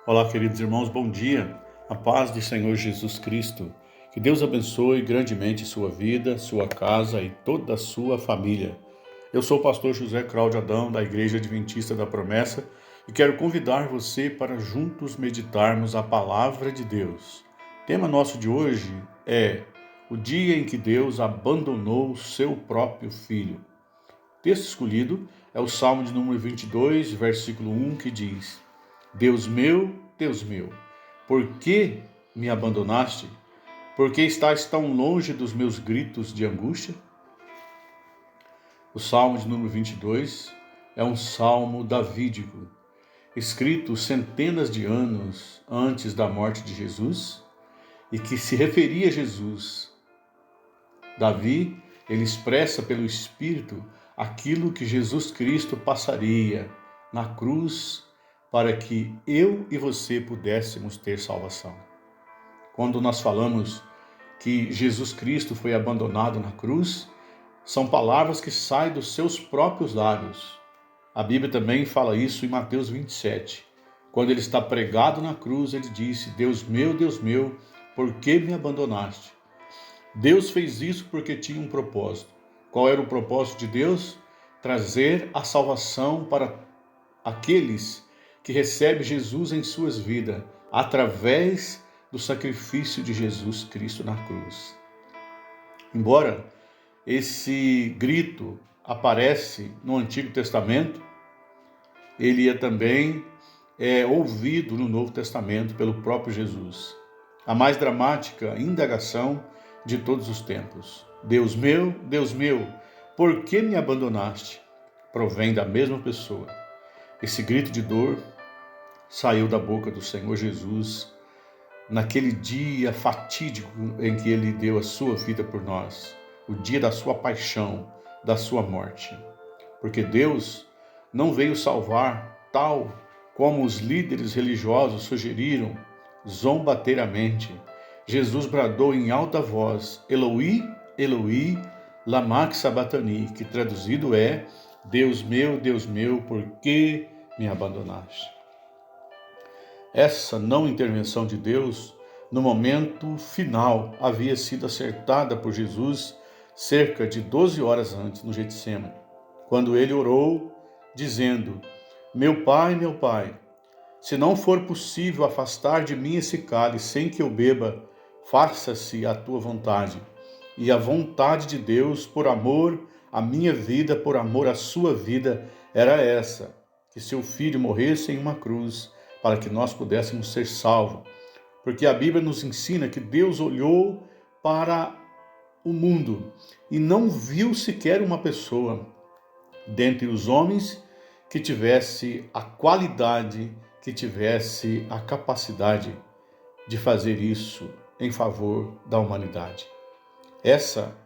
Olá, queridos irmãos, bom dia. A paz do Senhor Jesus Cristo. Que Deus abençoe grandemente sua vida, sua casa e toda a sua família. Eu sou o pastor José Cláudio Adão, da Igreja Adventista da Promessa, e quero convidar você para juntos meditarmos a palavra de Deus. O tema nosso de hoje é o dia em que Deus abandonou o seu próprio Filho. O texto escolhido é o Salmo de número 22, versículo 1, que diz: Deus meu, por que me abandonaste? Por que estás tão longe dos meus gritos de angústia? O Salmo de número 22 é um salmo davídico, escrito centenas de anos antes da morte de Jesus e que se referia a Jesus. Davi, ele expressa pelo Espírito aquilo que Jesus Cristo passaria na cruz para que eu e você pudéssemos ter salvação. Quando nós falamos que Jesus Cristo foi abandonado na cruz, são palavras que saem dos seus próprios lábios. A Bíblia também fala isso em Mateus 27. Quando ele está pregado na cruz, ele disse: Deus meu, por que me abandonaste? Deus fez isso porque tinha um propósito. Qual era o propósito de Deus? Trazer a salvação para aqueles que recebem Jesus em suas vidas, através do sacrifício de Jesus Cristo na cruz. Embora esse grito aparece no Antigo Testamento, ele é também ouvido no Novo Testamento pelo próprio Jesus. A mais dramática indagação de todos os tempos. Deus meu, por que me abandonaste? Provém da mesma pessoa. Esse grito de dor saiu da boca do Senhor Jesus naquele dia fatídico em que ele deu a sua vida por nós, o dia da sua paixão, da sua morte. Porque Deus não veio salvar tal como os líderes religiosos sugeriram zombateiramente. Jesus bradou em alta voz: Eloi, Eloi, lama sabachthani, que traduzido é: Deus meu, por que me abandonaste? Essa não intervenção de Deus, no momento final, havia sido acertada por Jesus cerca de 12 horas antes, no Getsêmani, quando ele orou, dizendo: meu Pai, se não for possível afastar de mim esse cálice sem que eu beba, faça-se a tua vontade. E a vontade de Deus, por amor à minha vida, por amor à sua vida, era essa: que seu filho morresse em uma cruz, para que nós pudéssemos ser salvos. Porque a Bíblia nos ensina que Deus olhou para o mundo e não viu sequer uma pessoa dentre os homens que tivesse a qualidade, que tivesse a capacidade de fazer isso em favor da humanidade. Essa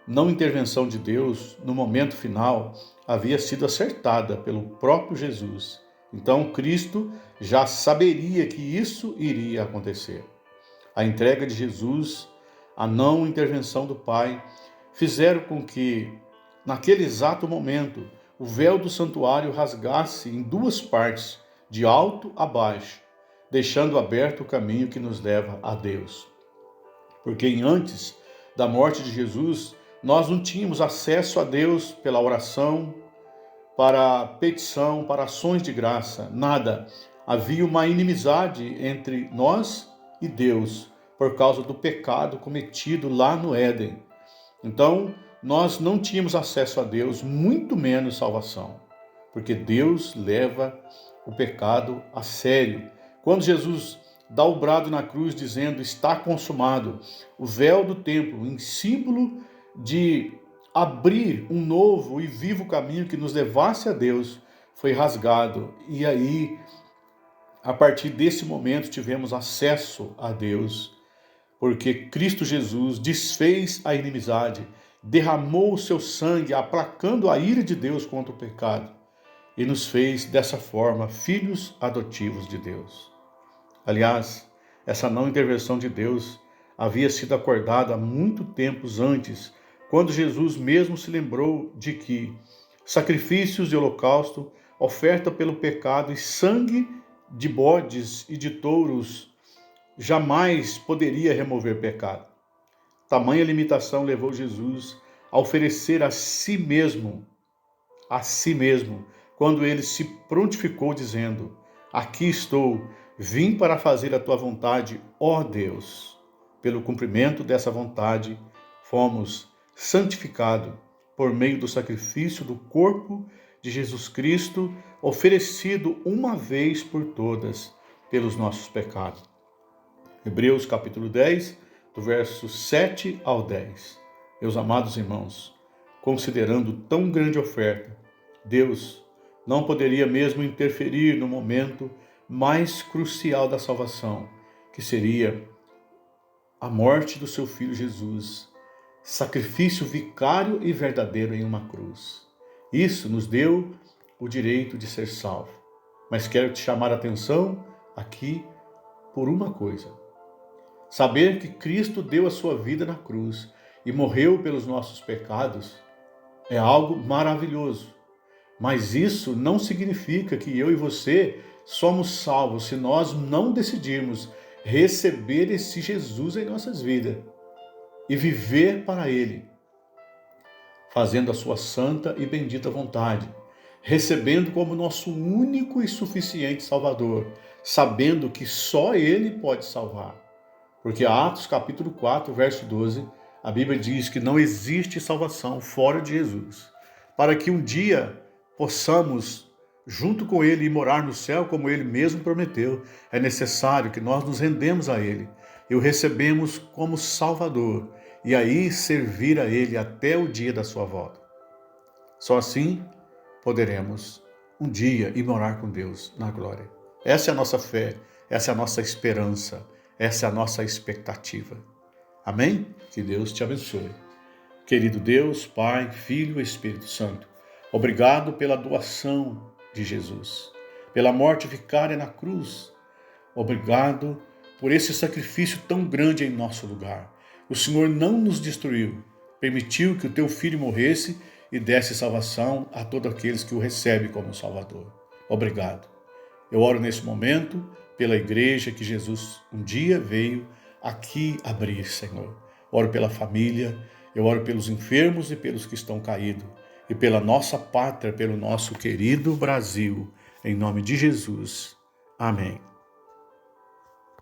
não intervenção de Deus no momento final havia sido acertada pelo próprio Jesus. Então Cristo já saberia que isso iria acontecer. A entrega de Jesus, a não intervenção do Pai, fizeram com que, naquele exato momento, o véu do santuário rasgasse em duas partes, de alto a baixo, deixando aberto o caminho que nos leva a Deus. Porque antes da morte de Jesus, nós não tínhamos acesso a Deus pela oração, para petição, para ações de graça, nada. Havia uma inimizade entre nós e Deus, por causa do pecado cometido lá no Éden. Então, nós não tínhamos acesso a Deus, muito menos salvação, porque Deus leva o pecado a sério. Quando Jesus dá o brado na cruz dizendo: está consumado, o véu do templo, em símbolo de abrir um novo e vivo caminho que nos levasse a Deus, foi rasgado. E aí, a partir desse momento, tivemos acesso a Deus, porque Cristo Jesus desfez a inimizade, derramou o seu sangue, aplacando a ira de Deus contra o pecado, e nos fez, dessa forma, filhos adotivos de Deus. Aliás, essa não intervenção de Deus havia sido acordada há muito tempos antes, quando Jesus mesmo se lembrou de que sacrifícios de holocausto, oferta pelo pecado e sangue de bodes e de touros jamais poderia remover pecado. Tamanha limitação levou Jesus a oferecer a si mesmo, quando ele se prontificou dizendo: aqui estou, vim para fazer a tua vontade, ó Deus. Pelo cumprimento dessa vontade, fomos santificados por meio do sacrifício do corpo de Jesus Cristo, oferecido uma vez por todas pelos nossos pecados. Hebreus capítulo 10, do verso 7 ao 10. Meus amados irmãos, considerando tão grande oferta, Deus não poderia mesmo interferir no momento mais crucial da salvação, que seria a morte do seu Filho Jesus, sacrifício vicário e verdadeiro em uma cruz. Isso nos deu o direito de ser salvo. Mas quero te chamar a atenção aqui por uma coisa. Saber que Cristo deu a sua vida na cruz e morreu pelos nossos pecados é algo maravilhoso. Mas isso não significa que eu e você somos salvos se nós não decidirmos receber esse Jesus em nossas vidas e viver para Ele, fazendo a sua santa e bendita vontade, recebendo como nosso único e suficiente Salvador, sabendo que só Ele pode salvar. Porque Atos capítulo 4, verso 12, a Bíblia diz que não existe salvação fora de Jesus. Para que um dia possamos, junto com Ele, ir morar no céu, como Ele mesmo prometeu, é necessário que nós nos rendemos a Ele e o recebemos como Salvador, e aí servir a Ele até o dia da sua volta. Só assim poderemos um dia ir morar com Deus na glória. Essa é a nossa fé, essa é a nossa esperança, essa é a nossa expectativa. Amém? Que Deus te abençoe. Querido Deus, Pai, Filho e Espírito Santo, obrigado pela doação de Jesus, pela morte vicária na cruz. Obrigado por esse sacrifício tão grande em nosso lugar. O Senhor não nos destruiu, permitiu que o teu Filho morresse e desse salvação a todos aqueles que o recebem como Salvador. Obrigado. Eu oro nesse momento pela igreja que Jesus um dia veio aqui abrir, Senhor. Oro pela família, eu oro pelos enfermos e pelos que estão caídos, e pela nossa pátria, pelo nosso querido Brasil, em nome de Jesus. Amém.